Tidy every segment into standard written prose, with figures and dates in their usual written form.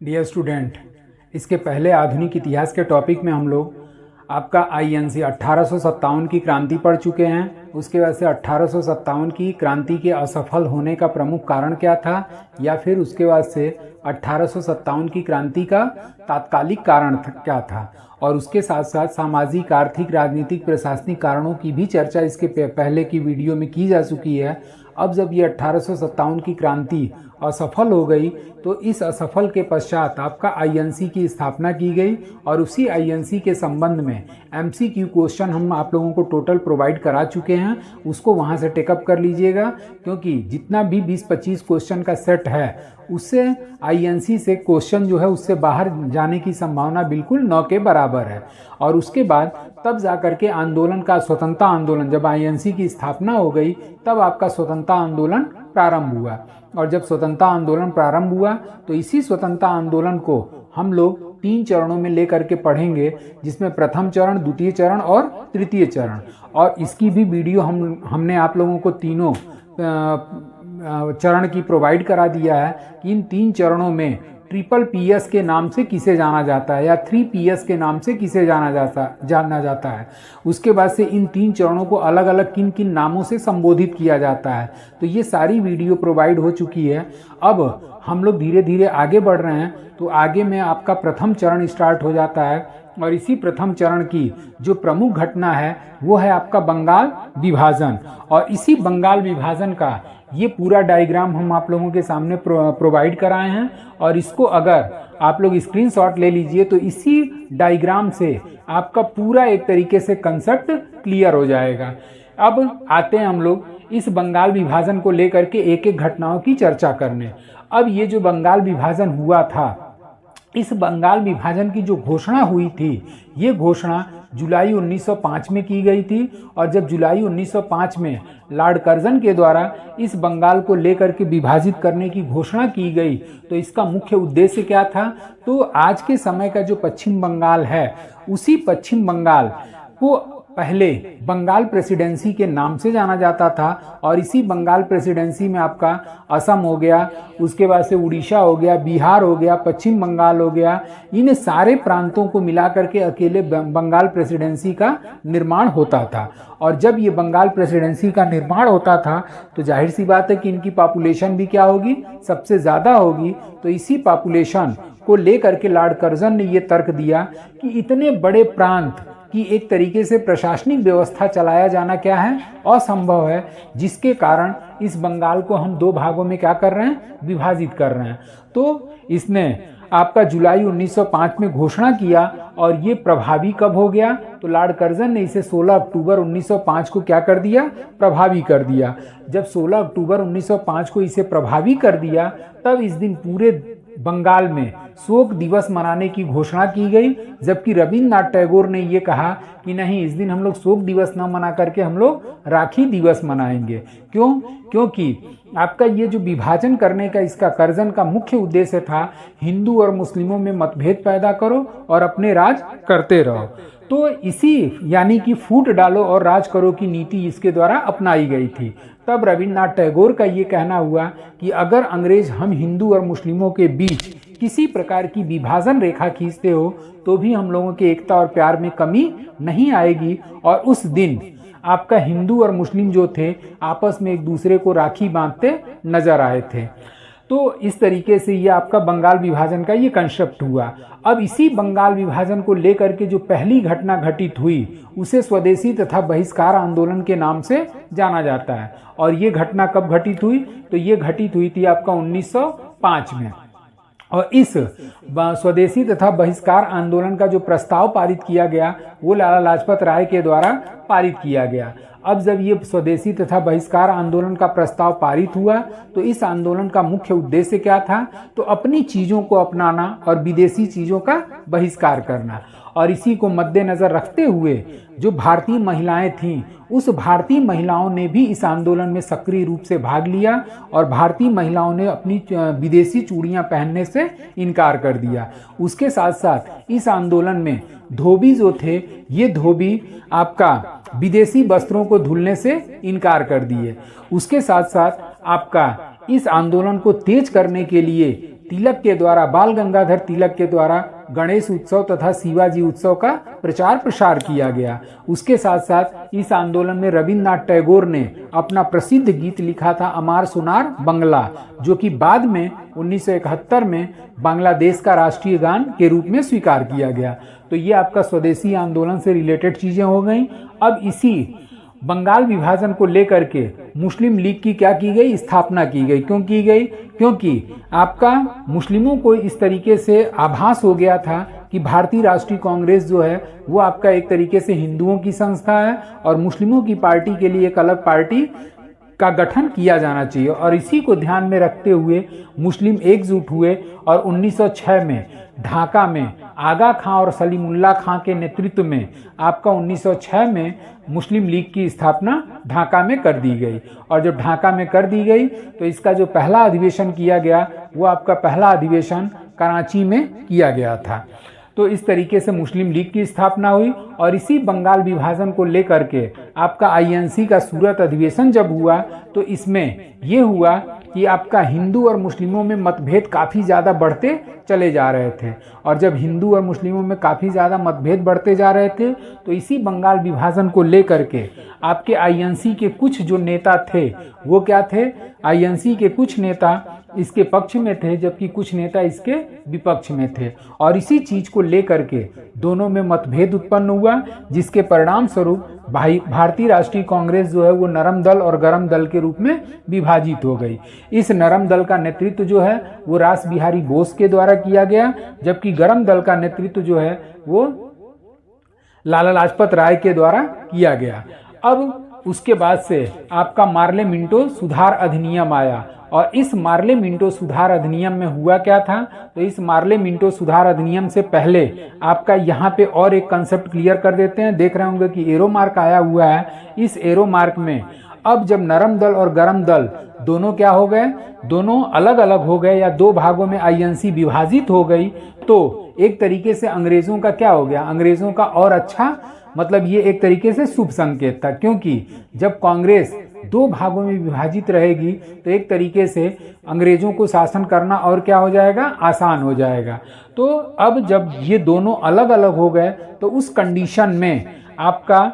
Dear student, इसके पहले आधुनिक इतिहास के टॉपिक में हम लोग आपका INC 1857 की क्रांति पढ़ चुके हैं। उसके बाद से 1857 की क्रांति के असफल होने का प्रमुख कारण क्या था, या फिर उसके बाद से 1857 की क्रांति का तात्कालिक कारण क्या था, और उसके साथ साथ सामाजिक, आर्थिक, राजनीतिक, प्रशासनिक कारणों की भी चर्चा इसके पहले की वीडियो में की जा चुकी है। अब जब ये 1857 की क्रांति असफल हो गई तो इस असफल के पश्चात आपका INC की स्थापना की गई, और उसी INC के संबंध में MCQ क्वेश्चन हम आप लोगों को टोटल प्रोवाइड करा चुके हैं। उसको वहां से टेकअप कर लीजिएगा, क्योंकि जितना भी 20-25 क्वेश्चन का सेट है उससे INC से क्वेश्चन जो है उससे बाहर जाने की संभावना बिल्कुल 9 के बराबर है। और उसके बाद तब जाकर के आंदोलन का स्वतंत्रता आंदोलन, जब INC की स्थापना हो गई तब आपका स्वतंत्रता आंदोलन प्रारंभ हुआ। और जब स्वतंत्रता आंदोलन प्रारंभ हुआ तो इसी स्वतंत्रता आंदोलन को हम लोग 3 चरणों में लेकर के पढ़ेंगे, जिसमें प्रथम चरण, द्वितीय चरण और तृतीय चरण। और इसकी भी वीडियो हमने आप लोगों को तीनों चरण की प्रोवाइड करा दिया है कि इन 3 चरणों में PS के नाम से किसे जाना जाता है या 3PS के नाम से किसे जाना जाता है। उसके बाद से इन 3 चरणों को अलग अलग किन किन नामों से संबोधित किया जाता है। तो ये सारी वीडियो प्रोवाइड हो चुकी है। अब हम लोग धीरे धीरे आगे बढ़ रहे हैं, तो आगे में आपका प्रथम चरण स्टार्ट हो जाता है। और इसी प्रथम चरण की जो प्रमुख घटना है वो है आपका बंगाल विभाजन। और इसी बंगाल विभाजन का ये पूरा डायग्राम हम आप लोगों के सामने प्रोवाइड कराए हैं, और इसको अगर आप लोग स्क्रीनशॉट ले लीजिए तो इसी डायग्राम से आपका पूरा एक तरीके से कंसेप्ट क्लियर हो जाएगा। अब आते हैं हम लोग इस बंगाल विभाजन को लेकर के एक एक घटनाओं की चर्चा करने। अब ये जो बंगाल विभाजन हुआ था, इस बंगाल विभाजन की जो घोषणा हुई थी, ये घोषणा जुलाई 1905 में की गई थी। और जब जुलाई 1905 में लॉर्ड कर्जन के द्वारा इस बंगाल को लेकर के विभाजित करने की घोषणा की गई, तो इसका मुख्य उद्देश्य क्या था, तो आज के समय का जो पश्चिम बंगाल है, उसी पश्चिम बंगाल को पहले बंगाल प्रेसिडेंसी के नाम से जाना जाता था। और इसी बंगाल प्रेसिडेंसी में आपका असम हो गया, उसके बाद से उड़ीसा हो गया, बिहार हो गया, पश्चिम बंगाल हो गया, इन सारे प्रांतों को मिलाकर के अकेले बंगाल प्रेसिडेंसी का निर्माण होता था। और जब ये बंगाल प्रेसिडेंसी का निर्माण होता था तो जाहिर सी बात है कि इनकी पॉपुलेशन भी क्या होगी, सबसे ज़्यादा होगी। तो इसी पॉपुलेशन को लेकर के लॉर्ड कर्जन ने ये तर्क दिया कि इतने बड़े प्रांत कि एक तरीके से प्रशासनिक व्यवस्था चलाया जाना क्या है, असंभव है, जिसके कारण इस बंगाल को हम 2 भागों में क्या कर रहे हैं, विभाजित कर रहे हैं। तो इसने आपका जुलाई 1905 में घोषणा किया, और ये प्रभावी कब हो गया, तो लॉर्ड कर्जन ने इसे 16 अक्टूबर 1905 को क्या कर दिया, प्रभावी कर दिया। जब 16 अक्टूबर 1905 को इसे प्रभावी कर दिया, तब इस दिन पूरे बंगाल में शोक दिवस मनाने की घोषणा की गई। जबकि रविन्द्रनाथ टैगोर ने ये कहा कि नहीं, इस दिन हम लोग शोक दिवस न मना करके हम लोग राखी दिवस मनाएंगे। क्यों? क्योंकि आपका ये जो विभाजन करने का इसका कर्जन का मुख्य उद्देश्य था, हिंदू और मुस्लिमों में मतभेद पैदा करो और अपने राज करते रहो। तो इसी यानी कि फूट डालो और राज करो की नीति इसके द्वारा अपनाई गई थी। तब रविन्द्रनाथ टैगोर का ये कहना हुआ कि अगर अंग्रेज हम हिंदू और मुस्लिमों के बीच किसी प्रकार की विभाजन रेखा खींचते हो तो भी हम लोगों के एकता और प्यार में कमी नहीं आएगी। और उस दिन आपका हिंदू और मुस्लिम जो थे आपस में एक दूसरे को राखी बांधते नजर आए थे। तो इस तरीके से ये आपका बंगाल विभाजन का ये कंसेप्ट हुआ। अब इसी बंगाल विभाजन को लेकर के जो पहली घटना घटित हुई उसे स्वदेशी तथा बहिष्कार आंदोलन के नाम से जाना जाता है। और ये घटना कब घटित हुई, तो ये घटित हुई थी आपका 1905 में। और इस स्वदेशी तथा बहिष्कार आंदोलन का जो प्रस्ताव पारित किया गया वो लाला लाजपत राय के द्वारा पारित किया गया। अब जब ये स्वदेशी तथा बहिष्कार आंदोलन का प्रस्ताव पारित हुआ तो इस आंदोलन का मुख्य उद्देश्य क्या था, तो अपनी चीजों को अपनाना और विदेशी चीजों का बहिष्कार करना। और इसी को मद्देनजर रखते हुए जो भारतीय महिलाएं थीं, उस भारतीय महिलाओं ने भी इस आंदोलन में सक्रिय रूप से भाग लिया, और भारतीय महिलाओं ने अपनी विदेशी चूड़ियां पहनने से इनकार कर दिया। उसके साथ साथ इस आंदोलन में धोबी जो थे, ये धोबी आपका विदेशी वस्त्रों को धुलने से इनकार कर दिए। उसके साथ साथ आपका इस आंदोलन को तेज करने के लिए तिलक के द्वारा, बाल गंगाधर तिलक के द्वारा गणेश उत्सव तथा शिवाजी उत्सव का प्रचार प्रसार किया गया। उसके साथ साथ इस आंदोलन में रविन्द्रनाथ टैगोर ने अपना प्रसिद्ध गीत लिखा था अमार सुनार बंगला, जो कि बाद में 1971 में बांग्लादेश का राष्ट्रीय गान के रूप में स्वीकार किया गया। तो ये आपका स्वदेशी आंदोलन से रिलेटेड चीजें हो गई। अब इसी बंगाल विभाजन को लेकर के मुस्लिम लीग की क्या की गई, स्थापना की गई। क्यों की गई? क्योंकि आपका मुस्लिमों को इस तरीके से आभास हो गया था कि भारतीय राष्ट्रीय कांग्रेस जो है वो आपका एक तरीके से हिंदुओं की संस्था है और मुस्लिमों की पार्टी के लिए एक अलग पार्टी का गठन किया जाना चाहिए। और इसी को ध्यान में रखते हुए मुस्लिम एकजुट हुए और 1906 में ढाका में आगा खां और सलीमुल्लाह खां के नेतृत्व में आपका 1906 में मुस्लिम लीग की स्थापना ढाका में कर दी गई। और जब ढाका में कर दी गई तो इसका जो पहला अधिवेशन किया गया वो आपका पहला अधिवेशन कराची में किया गया था। तो इस तरीके से मुस्लिम लीग की स्थापना हुई। और इसी बंगाल विभाजन को लेकर के आपका आईएनसी का सूरत अधिवेशन जब हुआ तो इसमें यह हुआ कि आपका हिंदू और मुस्लिमों में मतभेद काफ़ी ज़्यादा बढ़ते चले जा रहे थे। और जब हिंदू और मुस्लिमों में काफ़ी ज़्यादा मतभेद बढ़ते जा रहे थे तो इसी बंगाल विभाजन को लेकर के आपके आईएनसी के कुछ जो नेता थे वो क्या थे, आईएनसी के कुछ नेता इसके पक्ष में थे जबकि कुछ नेता इसके विपक्ष में थे। और इसी चीज को लेकर के दोनों में मतभेद उत्पन्न हुआ, जिसके परिणाम स्वरूप भारतीय राष्ट्रीय कांग्रेस जो है वो नरम दल और गरम दल के रूप में विभाजित हो गई। इस नरम दल का नेतृत्व जो है वो रास बिहारी बोस के द्वारा किया गया, जबकि गरम दल का नेतृत्व जो है वो लाला लाजपत राय के द्वारा किया गया। अब उसके बाद से आपका मार्ले मिंटो सुधार अधिनियम आया। और इस मार्ले मिंटो सुधार अधिनियम में हुआ क्या था, तो इस मार्ले मिंटो सुधार अधिनियम से पहले आपका यहाँ पे और एक कंसेप्ट क्लियर कर देते हैं। देख रहे होंगे कि एरो मार्क आया हुआ है। इस एरो मार्क में अब जब नरम दल और गरम दल दोनों क्या हो गए, दोनों अलग अलग हो गए या दो भागों में आईएनसी विभाजित हो गई, तो एक तरीके से अंग्रेजों का क्या हो गया, अंग्रेजों का और अच्छा, मतलब ये एक तरीके से शुभ संकेत था। क्योंकि जब कांग्रेस दो भागों में विभाजित रहेगी तो एक तरीके से अंग्रेजों को शासन करना और क्या हो जाएगा, आसान हो जाएगा। तो अब जब ये दोनों अलग अलग हो गए तो उस कंडीशन में आपका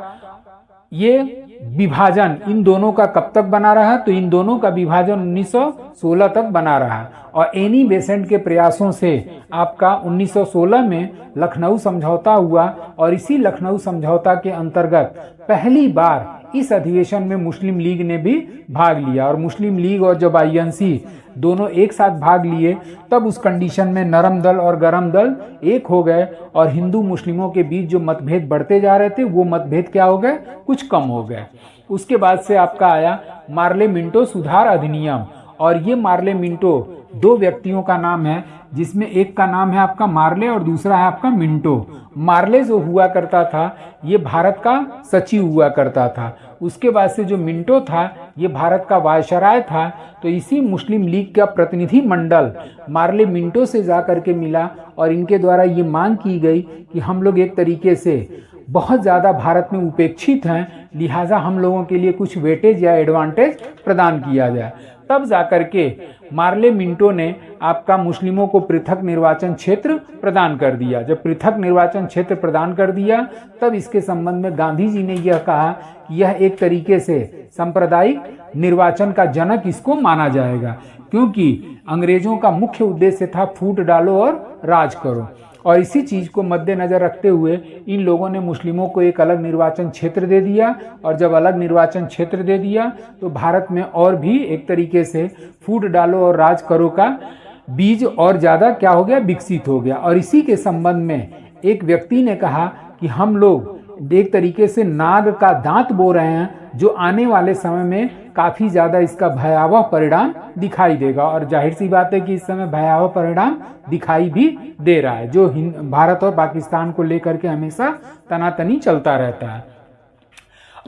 ये विभाजन इन दोनों का कब तक बना रहा, तो इन दोनों का विभाजन 1916 तक बना रहा। और एनी बेसेंट के प्रयासों से आपका 1916 में लखनऊ समझौता हुआ और इसी लखनऊ समझौता के अंतर्गत पहली बार इस अधिवेशन में मुस्लिम लीग ने भी भाग लिया। और मुस्लिम लीग और जब आईएनसी दोनों एक साथ भाग लिए तब उस कंडीशन में नरम दल और गरम दल एक हो गए और हिंदू मुस्लिमों के बीच जो मतभेद बढ़ते जा रहे थे वो मतभेद क्या हो गए, कुछ कम हो गए। उसके बाद से आपका आया मार्ले मिंटो सुधार अधिनियम। और ये मार्ले मिंटो दो व्यक्तियों का नाम है, जिसमें एक का नाम है आपका मार्ले और दूसरा है आपका मिंटो। मार्ले जो हुआ करता था ये भारत का सचिव हुआ करता था। उसके बाद से जो मिंटो था ये भारत का वायसराय था। तो इसी मुस्लिम लीग का प्रतिनिधि मंडल मार्ले मिंटो से जाकर के मिला और इनके द्वारा ये मांग की गई कि हम लोग एक तरीके से बहुत ज़्यादा भारत में उपेक्षित हैं, लिहाजा हम लोगों के लिए कुछ वेटेज या एडवांटेज प्रदान किया जाए। तब जाकर के मार्ले मिंटो ने आपका मुस्लिमों को पृथक निर्वाचन क्षेत्र प्रदान कर दिया। जब पृथक निर्वाचन क्षेत्र प्रदान कर दिया तब इसके संबंध में गांधी जी ने यह कहा कि यह एक तरीके से सांप्रदायिक निर्वाचन का जनक इसको माना जाएगा, क्योंकि अंग्रेजों का मुख्य उद्देश्य था फूट डालो और राज करो। और इसी चीज को मद्देनजर रखते हुए इन लोगों ने मुस्लिमों को एक अलग निर्वाचन क्षेत्र दे दिया। और जब अलग निर्वाचन क्षेत्र दे दिया तो भारत में और भी एक तरीके से फूट डालो और राज करो का बीज और ज्यादा क्या हो गया, विकसित हो गया। और इसी के संबंध में एक व्यक्ति ने कहा कि हम लोग एक तरीके से नाग का दांत बो रहे हैं, जो आने वाले समय में काफी ज्यादा इसका भयावह परिणाम दिखाई देगा। और जाहिर सी बात है कि इस समय भयावह परिणाम दिखाई भी दे रहा है, जो भारत और पाकिस्तान को लेकर के हमेशा तनातनी चलता रहता है।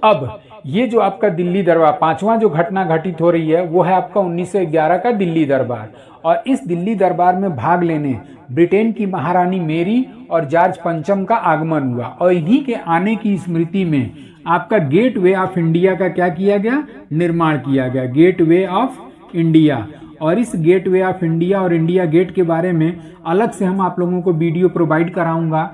अब ये जो आपका दिल्ली दरबार, पांचवां जो घटना घटित हो रही है वो है आपका 1911 का दिल्ली दरबार। और इस दिल्ली दरबार में भाग लेने ब्रिटेन की महारानी मेरी और जॉर्ज पंचम का आगमन हुआ। और इन्हीं के आने की स्मृति में आपका गेट वे ऑफ इंडिया का क्या किया गया, निर्माण किया गया, गेट वे ऑफ इंडिया। और इस गेटवे ऑफ इंडिया और इंडिया गेट के बारे में अलग से हम आप लोगों को वीडियो प्रोवाइड कराऊंगा।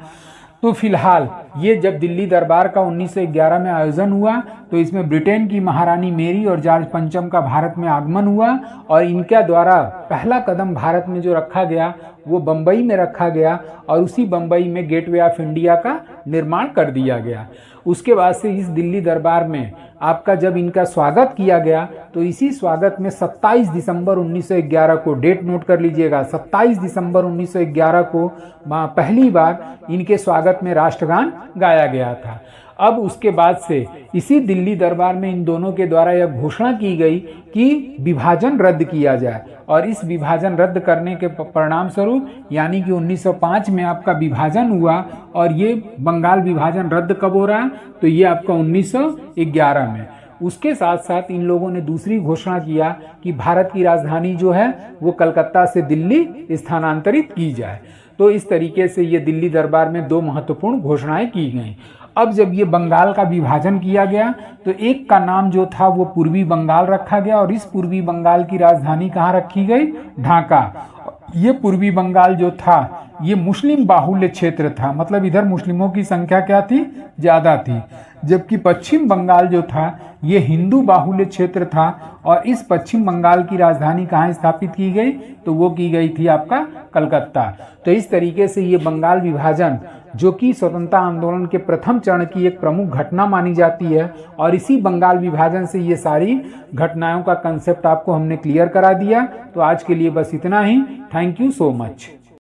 तो फिलहाल ये जब दिल्ली दरबार का 1911 में आयोजन हुआ तो इसमें ब्रिटेन की महारानी मेरी और जॉर्ज पंचम का भारत में आगमन हुआ और इनके द्वारा पहला कदम भारत में जो रखा गया वो बम्बई में रखा गया और उसी बम्बई में गेटवे ऑफ इंडिया का निर्माण कर दिया गया। उसके बाद से इस दिल्ली दरबार में आपका जब इनका स्वागत किया गया तो इसी स्वागत में 27 दिसंबर 1911 को, डेट नोट कर लीजिएगा, 27 दिसंबर 1911 को पहली बार इनके स्वागत में राष्ट्रगान गाया गया था। अब उसके बाद से इसी दिल्ली दरबार में इन दोनों के द्वारा यह घोषणा की गई कि विभाजन रद्द किया जाए और इस विभाजन रद्द करने के परिणाम स्वरूप यानी कि 1905 में आपका विभाजन हुआ और ये बंगाल विभाजन रद्द कब हो रहा है तो ये आपका 1911 में। उसके साथ साथ इन लोगों ने दूसरी घोषणा किया कि भारत की राजधानी जो है वो कलकत्ता से दिल्ली स्थानांतरित की जाए। तो इस तरीके से ये दिल्ली दरबार में दो महत्वपूर्ण घोषणाएं की गई। अब जब ये बंगाल का विभाजन किया गया तो एक का नाम जो था वो पूर्वी बंगाल रखा गया और इस पूर्वी बंगाल की राजधानी कहाँ रखी गई, ढाका। ये पूर्वी बंगाल जो था ये मुस्लिम बाहुल्य क्षेत्र था, मतलब इधर मुस्लिमों की संख्या क्या थी, ज्यादा थी, जबकि पश्चिम बंगाल जो था ये हिंदू बाहुल्य क्षेत्र था और इस पश्चिम बंगाल की राजधानी कहाँ स्थापित की गई तो वो की गई थी आपका कलकत्ता। तो इस तरीके से ये बंगाल विभाजन जो कि स्वतंत्रता आंदोलन के प्रथम चरण की एक प्रमुख घटना मानी जाती है और इसी बंगाल विभाजन से ये सारी घटनाओं का कंसेप्ट आपको हमने क्लियर करा दिया। तो आज के लिए बस इतना ही। Thank you so much.